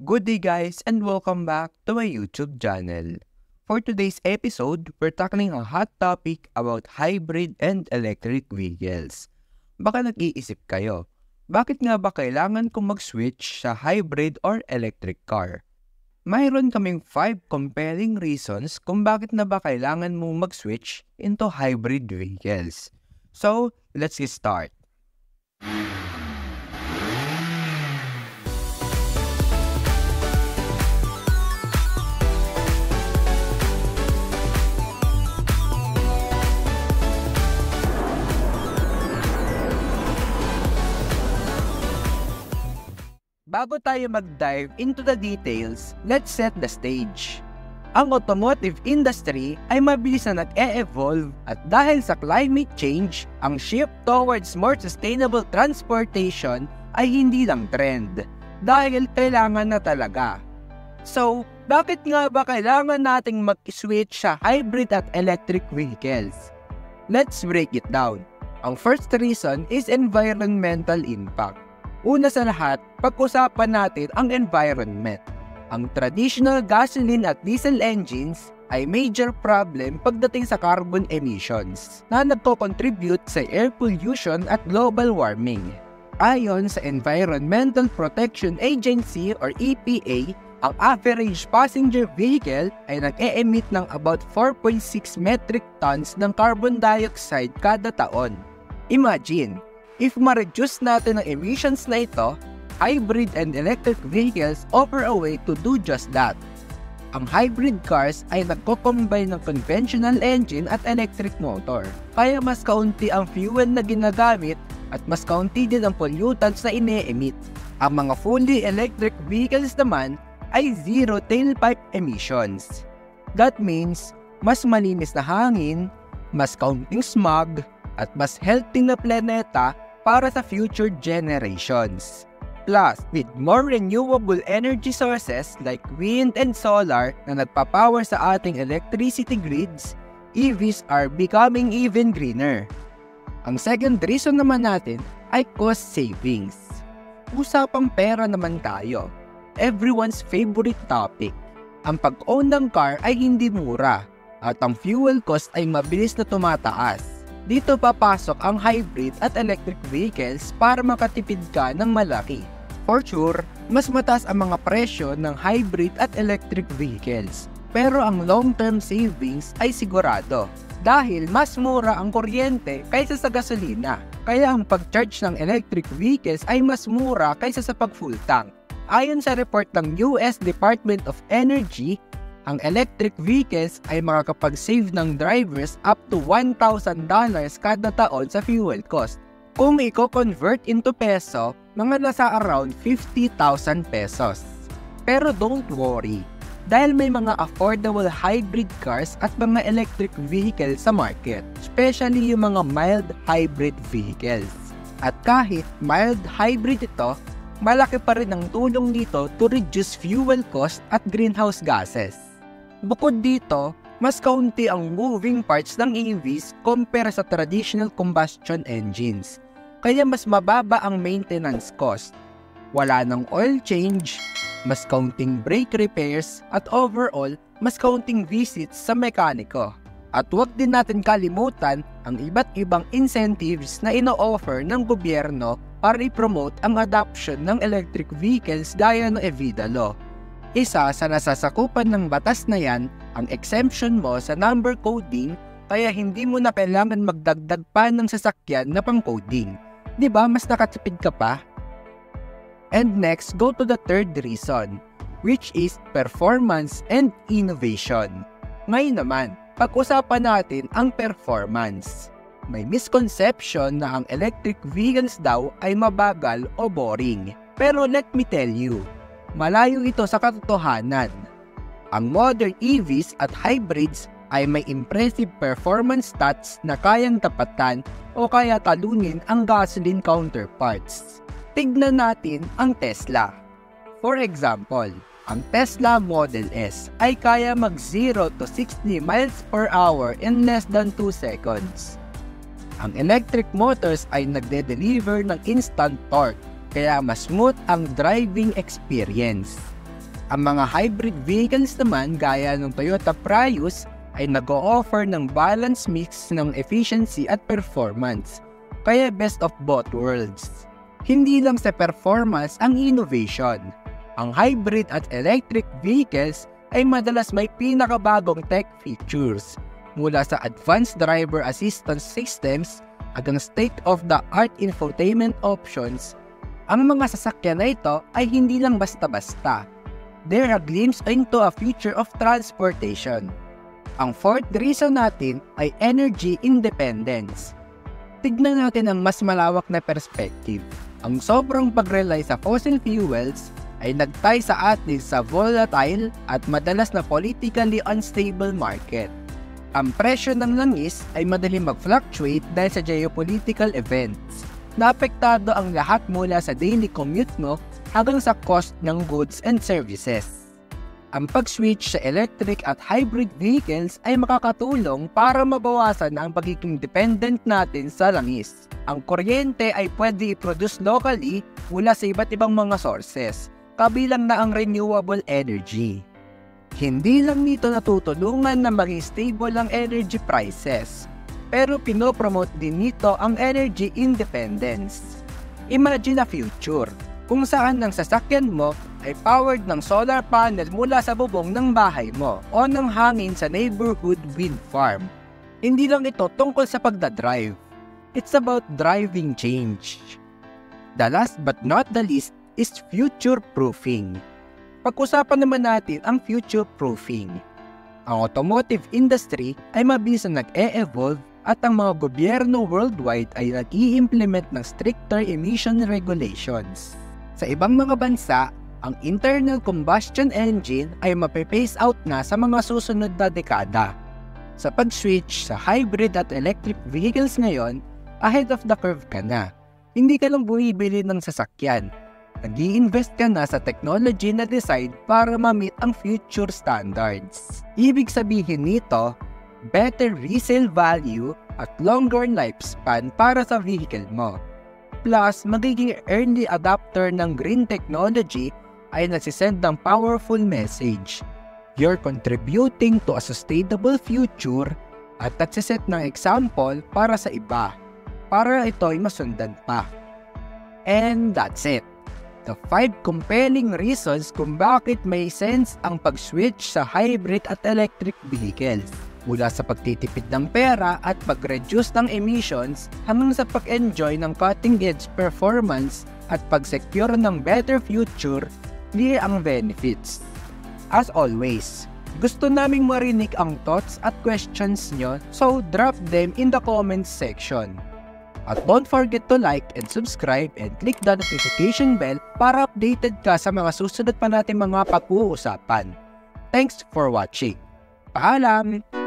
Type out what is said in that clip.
Good day guys and welcome back to my YouTube channel. For today's episode, we're tackling a hot topic about hybrid and electric vehicles. Baka nag-iisip kayo, bakit nga ba kailangan kong mag-switch sa hybrid or electric car? Mayroon kaming 5 compelling reasons kung bakit na ba kailangan mong mag-switch into hybrid vehicles. So, let's get started. Bago tayo mag-dive into the details, let's set the stage. Ang automotive industry ay mabilis na nag-e-evolve at dahil sa climate change, ang shift towards more sustainable transportation ay hindi lang trend, dahil kailangan na talaga. So, bakit nga ba kailangan nating mag-switch sa hybrid at electric vehicles? Let's break it down. Ang first reason is environmental impact. Una sa lahat, pag-usapan natin ang environment. Ang traditional gasoline at diesel engines ay major problem pagdating sa carbon emissions na nagko-contribute sa air pollution at global warming. Ayon sa Environmental Protection Agency or EPA, ang average passenger vehicle ay nag-e-emit ng about 4.6 metric tons ng carbon dioxide kada taon. Imagine, if ma-reduce natin ang emissions na ito, hybrid and electric vehicles offer a way to do just that. Ang hybrid cars ay nagko-combine ng conventional engine at electric motor, kaya mas kaunti ang fuel na ginagamit at mas kaunti din ang pollutants na ine-emit. Ang mga fully electric vehicles naman ay zero tailpipe emissions. That means, mas malinis na hangin, mas kaunting smog, at mas healthy na planeta para sa future generations. Plus, with more renewable energy sources like wind and solar na nagpapower sa ating electricity grids, EVs are becoming even greener. Ang second reason naman natin ay cost savings. Usapang pera naman tayo. Everyone's favorite topic. Ang pag-own ng car ay hindi mura at ang fuel cost ay mabilis na tumataas. Dito papasok ang hybrid at electric vehicles para makatipid ka ng malaki. For sure, mas mataas ang mga presyo ng hybrid at electric vehicles. Pero ang long-term savings ay sigurado dahil mas mura ang kuryente kaysa sa gasolina. Kaya ang pag-charge ng electric vehicles ay mas mura kaysa sa pag-full tank. Ayon sa report ng US Department of Energy, ang electric vehicles ay makakapag-save ng drivers up to $1,000 kada taon sa fuel cost. Kung i-convert into peso, mga nasa around 50,000 pesos. Pero don't worry, dahil may mga affordable hybrid cars at mga electric vehicles sa market, especially yung mga mild hybrid vehicles. At kahit mild hybrid ito, malaki pa rin ang tulong dito to reduce fuel cost at greenhouse gases. Bukod dito, mas kaunti ang moving parts ng EVs compare sa traditional combustion engines, kaya mas mababa ang maintenance cost. Wala ng oil change, mas kaunting brake repairs, at overall, mas kaunting visits sa mekaniko. At huwag din natin kalimutan ang iba't ibang incentives na ino-offer ng gobyerno para i-promote ang adoption ng electric vehicles gaya ng EVIDA law. Isa sa nasasakupan ng batas na yan, ang exemption mo sa number coding, kaya hindi mo na kailangan magdagdag pa ng sasakyan na pang-coding. Diba mas nakatipid ka pa? And next, go to the third reason, which is performance and innovation. Ngayon naman, pag-usapan natin ang performance. May misconception na ang electric vehicles daw ay mabagal o boring. Pero let me tell you, malayo ito sa katotohanan. Ang modern EVs at hybrids ay may impressive performance stats na kayang tapatan o kaya talunin ang gasoline counterparts. Tignan natin ang Tesla. For example, ang Tesla Model S ay kaya mag 0 to 60 miles per hour in less than 2 seconds. Ang electric motors ay nagde-deliver ng instant torque, kaya mas smooth ang driving experience. Ang mga hybrid vehicles naman gaya ng Toyota Prius ay nag-o-offer ng balanced mix ng efficiency at performance, kaya best of both worlds. Hindi lang sa performance ang innovation. Ang hybrid at electric vehicles ay madalas may pinakabagong tech features, mula sa advanced driver assistance systems hanggang state-of-the-art infotainment options. Ang mga sasakyan na ito ay hindi lang basta-basta. They're a glimpse into a future of transportation. Ang fourth reason natin ay energy independence. Tignan natin ang mas malawak na perspective. Ang sobrang pag-rely sa fossil fuels ay nagtay sa atin sa volatile at madalas na politically unstable market. Ang presyo ng langis ay madaling mag-fluctuate dahil sa geopolitical events. Naapektado ang lahat mula sa daily commute mo hanggang sa cost ng goods and services. Ang pag-switch sa electric at hybrid vehicles ay makakatulong para mabawasan ang pagiging dependent natin sa langis. Ang kuryente ay pwede i-produce locally mula sa iba't ibang mga sources, kabilang na ang renewable energy. Hindi lang nito natutulungan na maging stable ang energy prices, pero pinopromote din nito ang energy independence. Imagine a future kung saan ang sasakyan mo ay powered ng solar panel mula sa bubong ng bahay mo o ng hangin sa neighborhood wind farm. Hindi lang ito tungkol sa pagdadrive. It's about driving change. The last but not the least is future-proofing. Pag-usapan naman natin ang future-proofing. Ang automotive industry ay mabilis na nag-e-evolve at ang mga gobyerno worldwide ay nag-i-implement ng stricter emission regulations. Sa ibang mga bansa, ang internal combustion engine ay mape-phase out na sa mga susunod na dekada. Sa pag-switch sa hybrid at electric vehicles ngayon, ahead of the curve ka na. Hindi ka lang bumibili ng sasakyan. Nag-i-invest ka na sa technology na design para ma-meet ang future standards. Ibig sabihin nito, better resale value at longer lifespan para sa vehicle mo. Plus, magiging early adopter ng green technology ay nagsisend ng powerful message. You're contributing to a sustainable future at nagsiset ng example para sa iba, para ito ay masundan pa. And that's it. The 5 compelling reasons kung bakit may sense ang pag-switch sa hybrid at electric vehicles. Mula sa pagtitipid ng pera at pag-reduce ng emissions hanggang sa pag-enjoy ng cutting-edge performance at pag-secure ng better future, clear ang benefits. As always, gusto naming marinig ang thoughts at questions nyo, so drop them in the comments section. At don't forget to like and subscribe and click the notification bell para updated ka sa mga susunod pa natin mga pag-uusapan. Thanks for watching. Paalam!